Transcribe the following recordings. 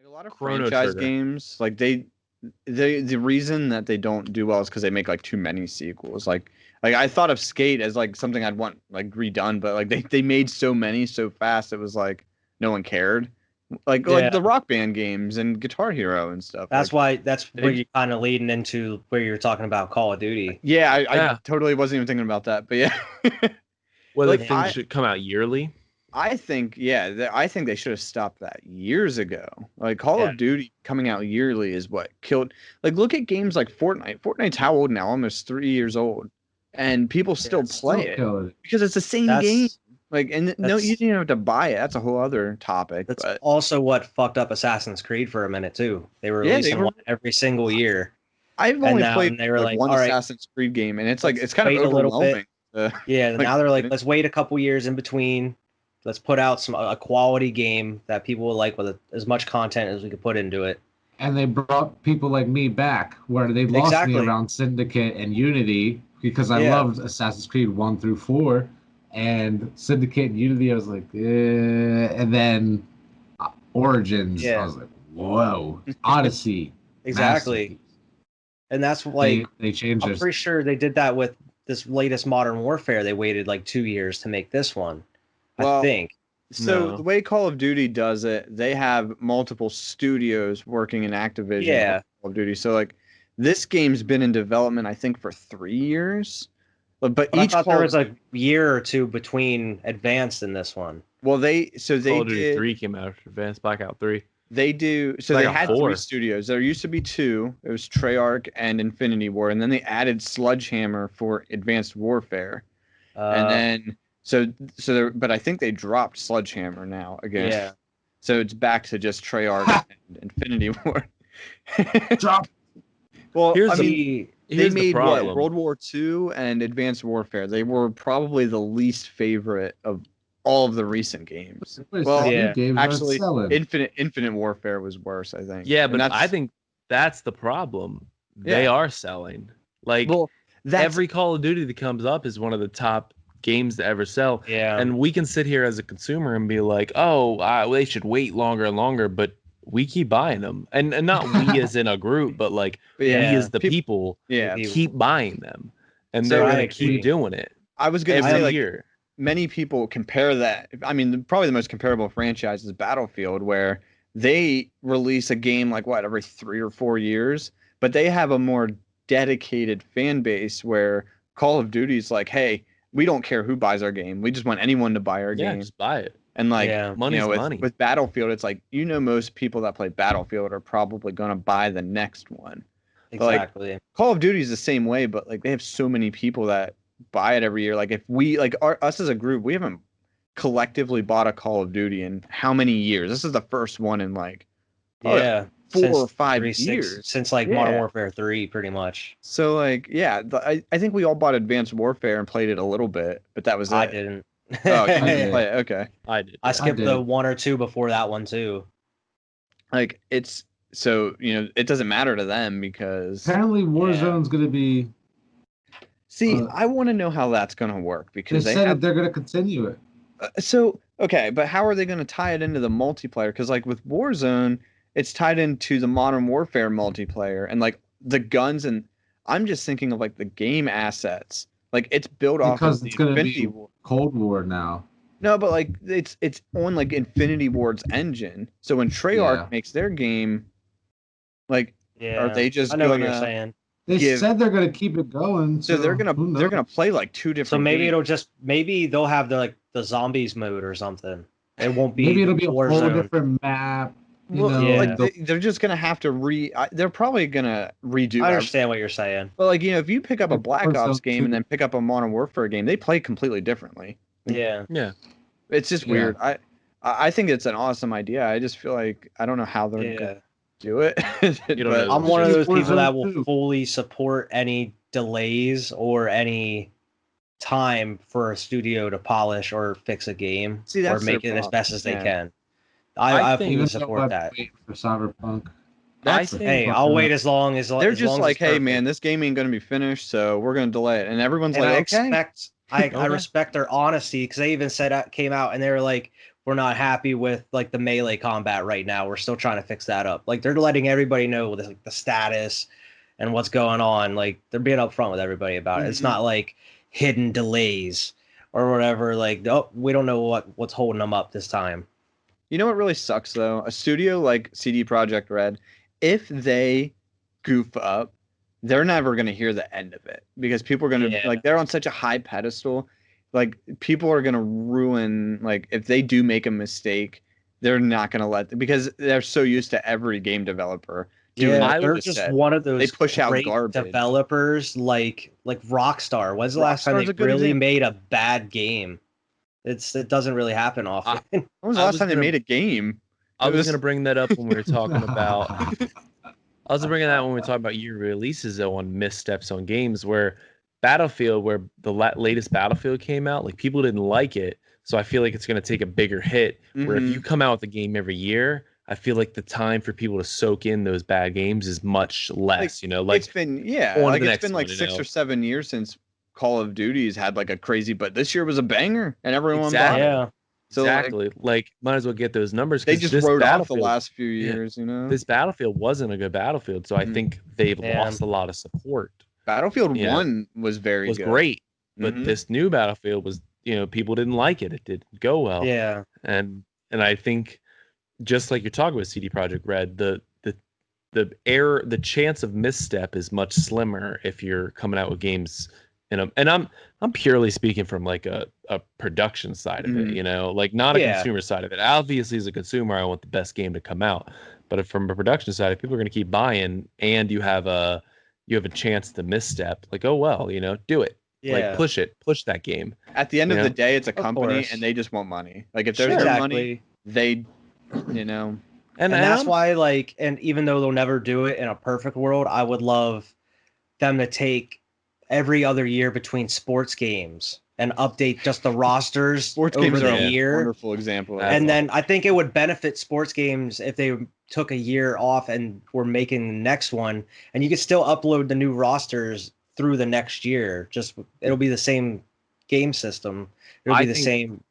Like a lot of Chrono franchise Trigger. games, like the reason that they don't do well is because they make like too many sequels. Like I thought of Skate as like something I'd want like redone, but like they made so many so fast it was like no one cared. Like Yeah, the Rock Band games and Guitar Hero and stuff. that's Like why that's where They- you're kind of leading into where you're talking about Call of Duty. yeah, I Yeah. totally wasn't even thinking about that, but yeah. Whether Like, things should come out yearly. I think, yeah, I think they should have stopped that years ago. Like Call Yeah. of Duty coming out yearly is what killed. Like, look at games like Fortnite. Fortnite's how old now? Almost 3 years old, and people still play it Kill it. because it's the same That's game. Like, and no, that's- you didn't have to buy it. That's a whole other topic. that's But also what fucked up Assassin's Creed for a minute too. They were Yeah, they releasing were- one every single year. I've only now played they were like, one all right, Assassin's Creed game, and it's like let's it's kind of wait a little overwhelming. Yeah, and Like, now they're like, it- let's wait a couple years in between. Let's put out a quality game that people will like with as much content as we could put into it. And they brought people like me back, where they lost Exactly. me around Syndicate and Unity because I Yeah. loved Assassin's Creed 1 through 4, and Syndicate and Unity I was like, and then Origins Yeah. I was like, whoa, Odyssey, Exactly, masterpiece. and that's like They changed I'm their pretty sure they did that with this latest Modern Warfare. They waited like 2 years to make this one. I Well, think. So No. the way Call of Duty does it, they have multiple studios working in Activision. Yeah. on Call of Duty. So like this game's been in development, I think, for 3 years. But But I each thought Call there of was a year or two between Advanced and this one. well, they Call of Duty did 3 came out after Advanced Blackout 3. they do so Like they a had 4. 3 studios. There used to be 2. It was Treyarch and Infinity War, and then they added Sledgehammer for Advanced Warfare, and then but I think they dropped Sledgehammer now again. yeah, So it's back to just Treyarch and Infinity War. drop. Well, Here's I the- mean, they Here's the made what problem. World War II and Advanced Warfare. They were probably the least favorite of all of the recent games. Well, yeah. Games actually, selling. Infinite Warfare was worse, I think. Yeah, And but that's- I think that's the problem. They Yeah. are selling. Like well, that's every Call of Duty that comes up is one of the top games to ever sell. yeah. And we can sit here as a consumer and be like, oh, they should wait longer and longer, but we keep buying them. And not we as in a group, but like Yeah. we as the Peop- people yeah. People- keep buying them. And So they're I going to agree. keep doing it I was gonna every say like year. many people compare that. I mean, probably the most comparable franchise is Battlefield, where they release a game like what every 3 or 4 years, but they have a more dedicated fan base. Where Call of Duty is like, hey, we don't care who buys our game. We just want anyone to buy our Yeah, game. just buy it. And like, Yeah. Money's with, money. with Battlefield, it's like most people that play Battlefield are probably gonna buy the next one. like, exactly. Call of Duty is the same way, but like they have so many people that buy it every year. Like if we us as a group, we haven't collectively bought a Call of Duty in how many years? This is the first one in like Yeah. 4 Since or 5 360 years. since like Modern Yeah. Warfare 3, pretty much. So like I think we all bought Advanced Warfare and played it a little bit, but that was I it. didn't. Oh, you I didn't did. play it. Okay. I did. I skipped did. the 1 or 2 before that one too. Like it's so it doesn't matter to them because Apparently, Warzone's going to be. see, Uh, I want to know how that's going to work They because they said have that they're going to continue it. so okay, but how are they going to tie it into the multiplayer? Because like with Warzone, it's tied into the Modern Warfare multiplayer and like the guns, and I'm just thinking of like the game assets. Like it's built off Because of the it's gonna Infinity be War. Cold War now. No, but like it's on like Infinity Ward's engine. So when Treyarch Yeah. makes their game, like Yeah. are they just I know what you're gonna? saying. They Give- said they're going to keep it going. So they're who gonna knows? play like 2 different. So maybe games. it'll just maybe they'll have the zombies mode or something. It won't be Maybe it'll be a whole Warzone. different map. You Well, know, Yeah. like they'll- they're just gonna have to they're probably gonna redo. I understand what you're saying. But like if you pick up a Like Black Warzone Ops game 2. and then pick up a Modern Warfare game, they play completely differently. Yeah. Yeah. It's just Yeah. weird. I think it's an awesome idea. I just feel like I don't know how they're Yeah. gonna do it. You don't But- know. I'm one of those Warzone people that will 2. fully support any delays or any time for a studio to polish or fix a game See, or that's make their it as problem. best as they Yeah. can. I I think- fully even though support I'm that. waiting for Cyberpunk. I the think- Hey, fucking- I'll wait as long as They're as just long as like, it's hey perfect. man, this game ain't gonna be finished, so we're gonna delay it. And everyone's And I like, okay. expect I Okay. respect their honesty because they even said came out and they were like, we're not happy with like the melee combat right now. We're still trying to fix that up. Like they're letting everybody know the status and what's going on. Like they're being upfront with everybody about it. It's Mhm. not like hidden delays or whatever. Like, oh, we don't know what's holding them up this time. You know what really sucks though? A studio like CD Projekt Red, if they goof up, they're never going to hear the end of it because people are going to Yeah. like they're on such a high pedestal. Like people are going to ruin like if they do make a mistake, they're not going to let because they're so used to every game developer doing Yeah, what they're was just said. one of those They push out great garbage. developers like Rockstar. When's the last time Rockstar's they a good really example. made a bad game? It doesn't really happen often. When was the I last was time they gonna- made a game? I It was was- going to bring that up when we were talking about. I was bringing that when we were talking about year releases though on missteps on games where Battlefield, where the latest Battlefield came out, like people didn't like it, so I feel like it's going to take a bigger hit. Where if Mhm. you come out with a game every year, I feel like the time for people to soak in those bad games is much less. Like it's been on like to the it's next been like one, you 6 know? or 7 years since Call of Duty's had like a crazy, but this year was a banger and everyone Exactly. bought it. Yeah. So like, exactly, like might as well get those numbers. they 'cause just this rode off the Battlefield- last few yeah, years, you know. This Battlefield wasn't a good Battlefield, so I Mhm. think they've Yeah. lost a lot of support. Battlefield Yeah. 1 was very Was good. great, but Mhm. this new Battlefield was, people didn't like it. It didn't go well. Yeah. and I think just like you're talking with CD Projekt Red, the chance of misstep is much slimmer if you're coming out with games and I'm purely speaking from like a production side of Mhm. it, like not a Yeah. consumer side of it. Obviously, as a consumer, I want the best game to come out, but if from a production side, if people are going to keep buying and you have a chance to misstep, like, oh well, do it. Yeah. Like push that game. At the end of Yeah. the day, it's a Of company course. and they just want money. Like if there's Sure. their money, they And that's I'm- why, like, and even though they'll never do it in a perfect world, I would love them to take every other year between sports games and update just the rosters sports over games the are a year. wonderful example of That's And that. then I think it would benefit sports games if they took a year off and were making the next one, and you could still upload the new rosters through the next year. Just it'll be the same game system. It'll be I the think- same.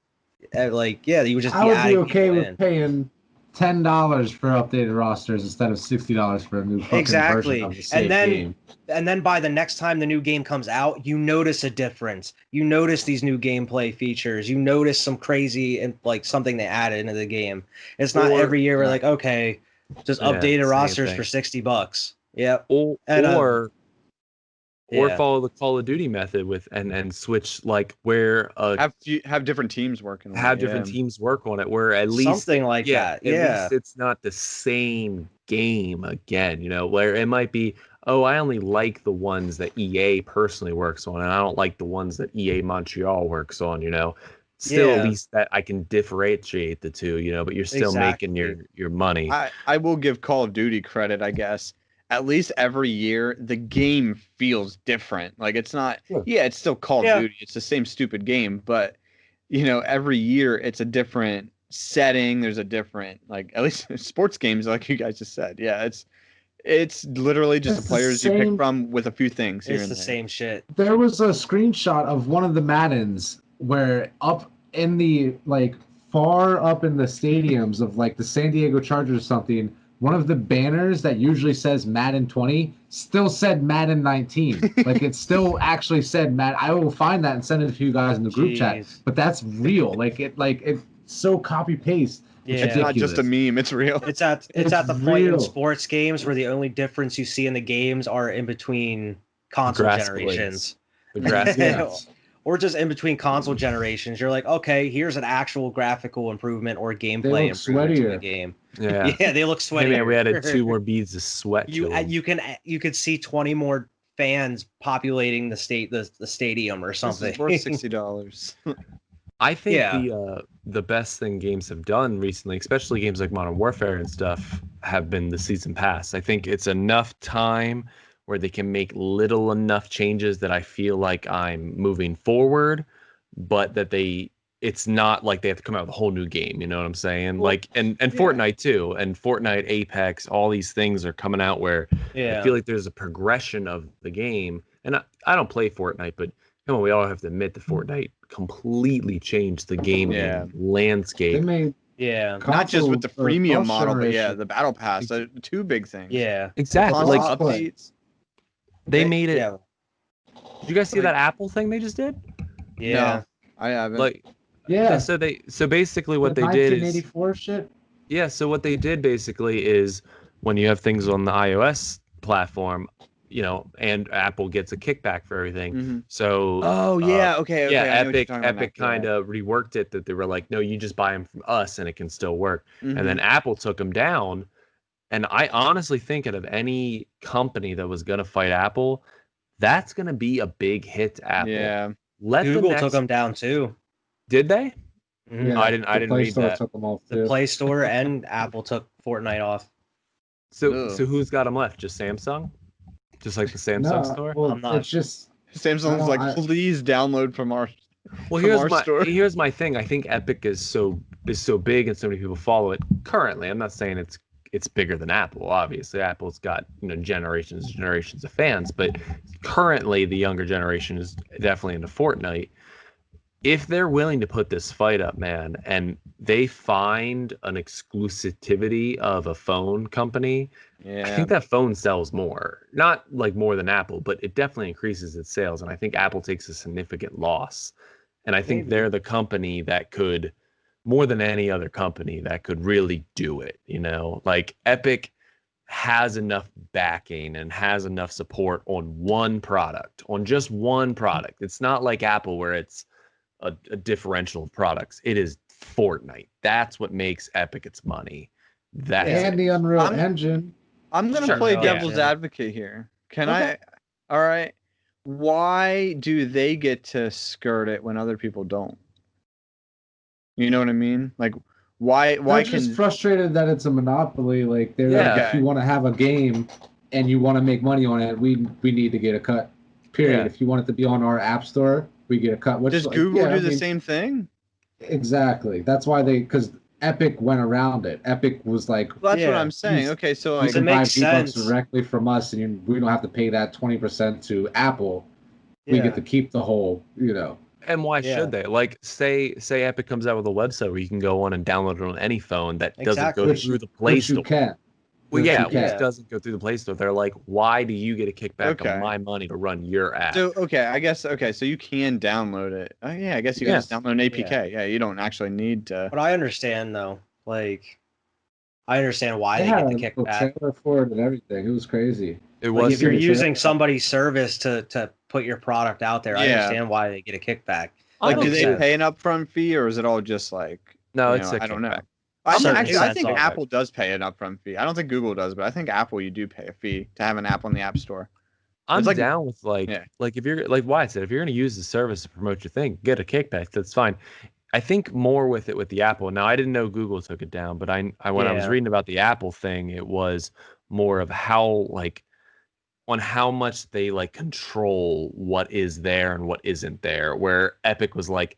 You would just I be would be adding okay people with in. paying $10 for updated rosters instead of $60 for a new fucking Exactly. version of the same And then- game. And then by the next time the new game comes out, you notice a difference. You notice these new gameplay features. You notice some crazy and like something they added into the game. It's not Or- every year we're like, okay, just Yeah, updated same rosters thing. for $60. Yep. or And, or yeah. follow the Call of Duty method with and switch like where have different teams working. on have it, different yeah. teams work on it, where at least Something like that. at Yeah. least it's not the same game again, where it might be, oh, I only like the ones that EA personally works on, and I don't like the ones that EA Montreal works on, Still, Yeah. at least that I can differentiate the two, but you're still making Exactly. your money. I will give Call of Duty credit, I guess. At least every year, the game feels different. Like it's not, Sure. yeah, it's still Call Yeah. of Duty. It's the same stupid game, but every year it's a different setting. There's a different, like at least sports games, like you guys just said. Yeah, it's literally just It's the players the you pick same- from with a few things here It's and the there. same shit. There was a screenshot of one of the Maddens where up in the like far up in the stadiums of like the San Diego Chargers or something, one of the banners that usually says Madden 20 still said Madden 19. Like it still actually said Madden. I will find that and send it to you guys in the group chat. Jeez. But that's real. It's so copy paste. Yeah. It's not just a meme. It's real. It's at It's the point in real. sports games where the only difference you see in the games are in between console Grass generations. The grass Yeah. Or just in between console generations. You're like, okay, here's an actual graphical improvement or gameplay look improvement to the sweatier. game. Yeah. Yeah, they look Hey, sweaty. man, we added 2 more beads of sweat to You 'em. you could see 20 more fans populating the stadium or This something. is worth $60. I think Yeah. the best thing games have done recently, especially games like Modern Warfare and stuff, have been the season pass. I think it's enough time where they can make little enough changes that I feel like I'm moving forward, but that it's not like they have to come out with a whole new game. You know what I'm saying? Well, like and Fortnite too, and Fortnite, Apex, all these things are coming out where Yeah. I feel like there's a progression of the game. And I don't play Fortnite, but Come on, we all have to admit that Fortnite completely changed the gaming Yeah. They landscape. made Yeah. Not just with the console- or freemium cross model, but yeah, generation. the battle pass. Two big things. Yeah. Exactly. Constant Like Crossplay. updates. they made it. Yeah. Did you guys see Like- that Apple thing they just did? Yeah. No, I haven't. Like, Yeah. so basically what the they did is 1984 shit. yeah. So what they did basically is when you have things on the iOS platform, and Apple gets a kickback for everything. Mhm. So Oh yeah, okay. yeah, I know what you're Epic talking about now. kind of reworked it that they were like, no, you just buy them from us and it can still work. Mhm. And then Apple took them down. And I honestly think out of any company that was going to fight Apple, that's going to be a big hit to Apple. Yeah. Let the Google next... took them down too. Did they? Mhm. I didn't the Play read Store that. took them off The too. Play Store and Apple took Fortnite off. So Ugh. so who's got them left? Just Samsung? Just like the Samsung store? Well, I'm not- it's just Samsung's like, please download from our. Well, from our store. here's my thing. I think Epic is so big and so many people follow it currently. I'm not saying it's bigger than Apple. Obviously, Apple's got generations and generations of fans, but currently the younger generation is definitely into Fortnite. If they're willing to put this fight up, man, and they find an exclusivity of a phone company, I Yeah. think that phone sells more. Not like more than Apple, but it definitely increases its sales. And I think Apple takes a significant loss. And I think Maybe. they're the company that could, more than any other company, that could really do it. Like Epic has enough backing and has enough support on one product, on just one product. It's not like Apple where it's a differential of products. It is Fortnite. That's what makes Epic its money. That's and it. the Unreal I'm- Engine. I'm gonna Sure. play Oh, devil's yeah. advocate here. Can Okay. I? All right. Why do they get to skirt it when other people don't? You know what I mean? Like, why They're can? just frustrated that it's a monopoly. Like they're Yeah. like, if you want to have a game and you want to make money on it, we need to get a cut. Period. Yeah. If you want it to be on our app store, we get a cut. Which Does like, Google yeah, do I the mean, same thing? Exactly. That's why because Epic went around it. Epic was like, Well, that's what Yeah. I'm saying. You- Okay, so you like, it can buy makes V-Bucks sense. directly from us, and we don't have to pay that 20% to Apple. We Yeah. get to keep the whole. And why Yeah. should they? Like, say Epic comes out with a website where you can go on and download it on any phone that doesn't Exactly. go Which- through the Play Which you Store. can. Well, Which yeah, you which can. doesn't go through the Play Store. They're like, why do you get a kickback Okay. on my money to run your app? so okay, I guess okay, so you can download it. Oh yeah, I guess you can Yes. just download an APK. Yeah, you don't actually need to. But I understand though. Like, I understand why They they had get the a kickback. trailer for it and everything. It was crazy. It Like, was if you're serious. using somebody's service to put your product out there, I Yeah. understand why they get a kickback. I Like, don't do they see- pay an upfront fee, or is it all just like? No, you it's know, a I don't know. kickback. Certain Actually, I sense think of it. Apple does pay an upfront fee. I don't think Google does, but I think Apple you do pay a fee to have an app on the App Store. I'm like- down with Yeah. like if you're like Wyatt said, if you're going to use the service to promote your thing, get a kickback. That's fine. I think more with the Apple. Now I didn't know Google took it down, but I when I was Yeah. reading about the Apple thing, it was more of how on how much they control what is there and what isn't there. Where Epic was like,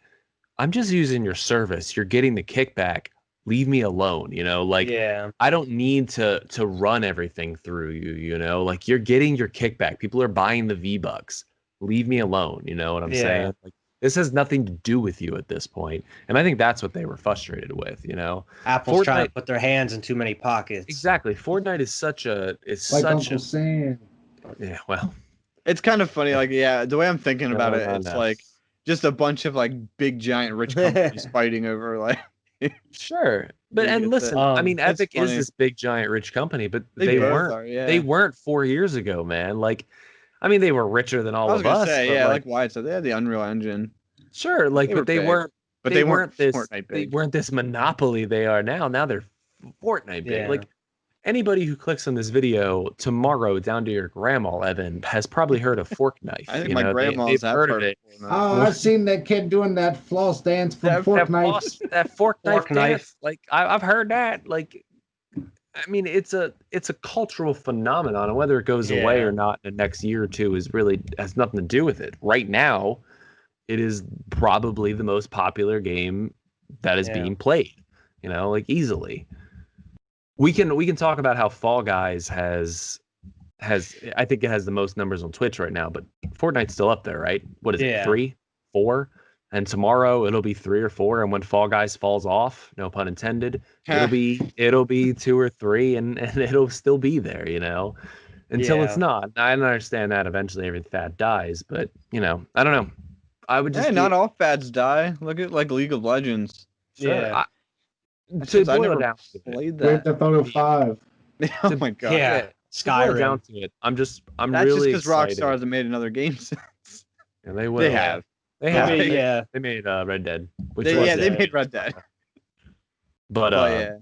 I'm just using your service. You're getting the kickback. Leave me alone. Yeah. I don't need to run everything through you, like you're getting your kickback. People are buying the V-Bucks. Leave me alone. You know what I'm Yeah. saying? Like this has nothing to do with you at this point. And I think that's what they were frustrated with, Apple's trying Fortnite- to put their hands in too many pockets. Exactly. Fortnite is such a Like Uncle Sam. yeah, well, It's kind of funny, like yeah, the way I'm thinking about it, no, it's no. like just a bunch of big giant rich companies fighting over sure. But You and get listen, that. I mean That's Epic is funny. this big giant rich company, but they both weren't are, yeah. they weren't 4 years ago, man. Like I mean they were richer than all I was of gonna us. say, but, yeah, like Wyatt said, they had the Unreal Engine, sure, like They were but they big. weren't but they weren't this Fortnite they big. weren't this monopoly they are now. Now they're Fortnite big. Yeah. Like anybody who clicks on this video tomorrow down to your grandma, Evan, has probably heard of Fork Knife. I think you my know, grandma's they've have heard of it. Oh, I've seen that kid doing that floss dance from That- Fork that Knife. that fork knife Fork knife. dance, like I've heard that. Like, I mean, it's a cultural phenomenon, and whether it goes away Yeah. or not in the next year or two has nothing to do with it. Right now, it is probably the most popular game that is Yeah. being played. Like easily. We can talk about how Fall Guys has I think it has the most numbers on Twitch right now, but Fortnite's still up there, right? What is it, Yeah. 3, 4? And tomorrow it'll be 3 or 4, and when Fall Guys falls off, no pun intended, it'll be 2 or 3, and it'll still be there, until it's Yeah. not. I understand that eventually every fad dies, but I don't know. I would just not all fads die. Look at like League of Legends. sure. Yeah. To I boil never it down to it, played Grand that. Theft Auto 5. Oh my god. Yeah. to boil it down Skyrim. to it, I'm That's really just because excited. Rockstar hasn't made another game since. And they will. They have. They I have. mean, yeah. They made Red Dead. Which They, was yeah, they good. made Red Dead. But Oh yeah.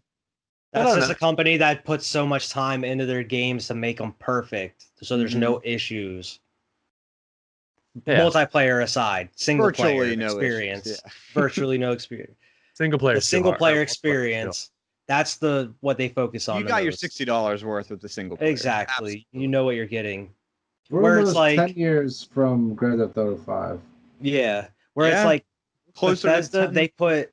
That's don't just know. a company that puts so much time into their games to make them perfect, so there's no issues. yeah, Multiplayer aside, single Virtually player no experience, issues, yeah. virtually no experience. single player. The single player experience, that's what they focus on. You the got your most. $60 worth with the single player. Exactly. You know what you're getting. We're Where it's almost like- 10 years from Grand Theft Auto 5. Yeah. Where Yeah. it's like Closer Bethesda, to 10.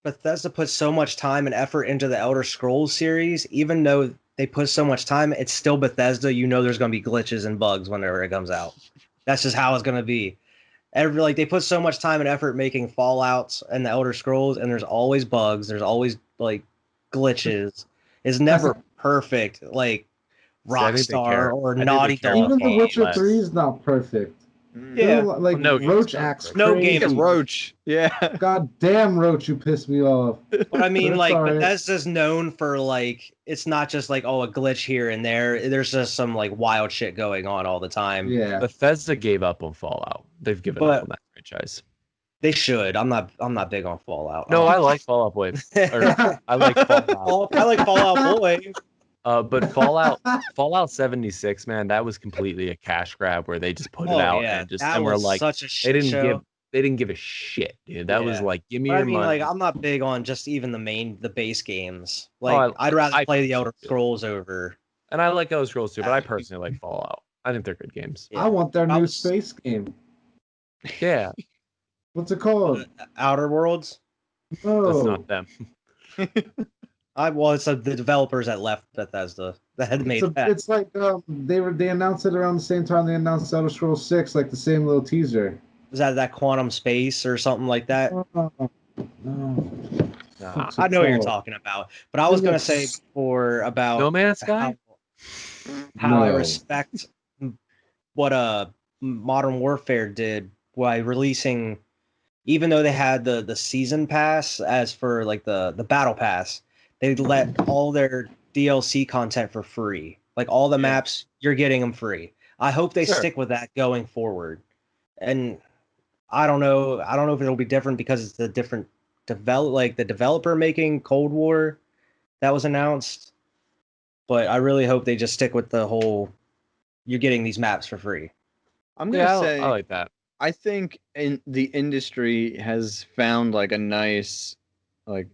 Bethesda put so much time and effort into the Elder Scrolls series, even though they put so much time, it's still Bethesda. You know there's gonna be glitches and bugs whenever it comes out. That's just how it's gonna be. They put so much time and effort making Fallouts and the Elder Scrolls, and there's always bugs, there's always like glitches. It's never perfect, like See, I think they care. Rockstar or I think they Naughty care Dog. about Even The Fallout Witcher less. 3 is not perfect. Yeah. Like, No Roach game's acts perfect. No crazy. game is Roach. Yeah. God damn, Roach, you pissed me off. But I mean, That's like, all right. Bethesda's known for like, it's not just like, oh, a glitch here and there. There's just some like wild shit going on all the time. Yeah. Bethesda gave up on Fallout. They've given But- up on that franchise. They should. I'm not big on Fallout. No, I like Fallout Boy. Or I like Fallout. I like Fallout Boy. But Fallout 76, man, that was completely a cash grab where they just put it out and just that and we're was like such a shit they show. didn't give a shit, dude. That was Yeah. like give me But I your mean, money. like, I'm not big on just even the base games. Like, Oh, I'd rather I play the Elder do. Scrolls over. And I like Elder Scrolls too, but I I- personally like Fallout. I think they're good games. Yeah. I want their I new was- space game. Yeah, What's it called? Outer Worlds. that's Oh, not them. It's the developers that left Bethesda that had made that. it's like they announced it around the same time they announced Elder Scrolls 6, like the same little teaser. Was that Quantum Space or something like that? No. Nah. What's I it know what you're called? talking about, but I was gonna say Yes. before about No Man's Sky. how I No. respect what Modern Warfare did by releasing, even though they had the season pass as for like the battle pass, they let all their DLC content for free. Like all the maps, you're getting them free. I hope they Sure. stick with that going forward. And I don't know if it'll be different because it's the different the developer making Cold War that was announced. But I really hope they just stick with the whole you're getting these maps for free. I'm gonna Yeah, say I like that. I think the industry has found like a nice, like,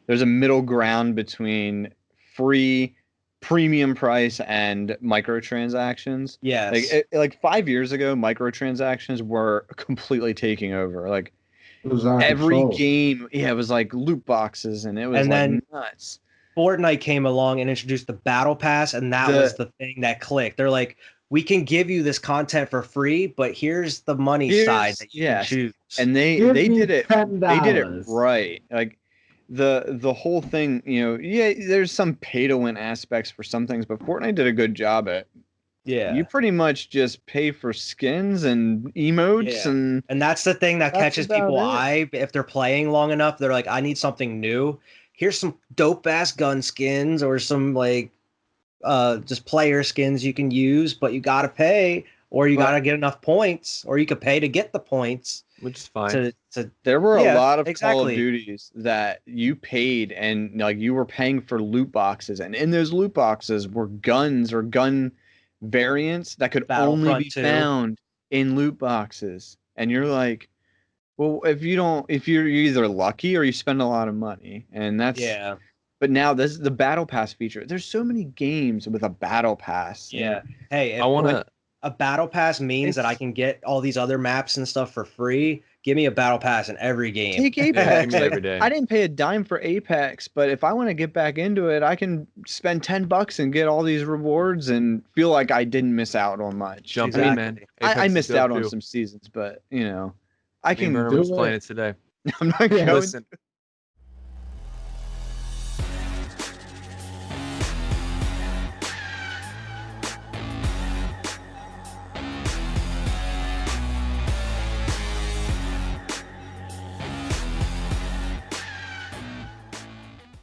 there's a middle ground between free premium price and microtransactions. Yes. Like 5 years ago, microtransactions were completely taking over. Like It was out of every control. game, it was like loot boxes, and it was And like then- nuts. Fortnite came along and introduced the battle pass, and that was the thing that clicked. They're like, we can give you this content for free, but here's the money side that you yes. can choose. And they Give me did it. $10. They did it right. Like the whole thing, yeah, there's some pay to win aspects for some things, but Fortnite did a good job at. Yeah. You pretty much just pay for skins and emotes Yeah. and And that's the thing that That's catches about people it. eye if they're playing long enough. They're like, I need something new. Here's some dope ass gun skins or some like just player skins you can use, but you gotta pay or you But- gotta get enough points, or you could pay to get the points Which is fine. to there were Yeah, a lot of Call exactly. of Duties that you paid and like you were paying for loot boxes, and in those loot boxes were guns or gun variants that could only Battlefront be 2. found in loot boxes. And you're like, well, if you're either lucky or you spend a lot of money, and that's yeah. But now this is the battle pass feature. There's so many games with a battle pass. Yeah. Hey, I want to a battle pass means that I can get all these other maps and stuff for free, give me a battle pass in every game. Take Yeah, Apex. give me Like, every day. I didn't pay a dime for Apex, but if I want to get back into it, I can spend $10 and get all these rewards and feel like I didn't miss out on much. Jump Exactly. in, man. I Apex is missed dope, out on too. some seasons, but I Me and can Vernon do were just it. playing it today. I'm not Yeah, going. Listen,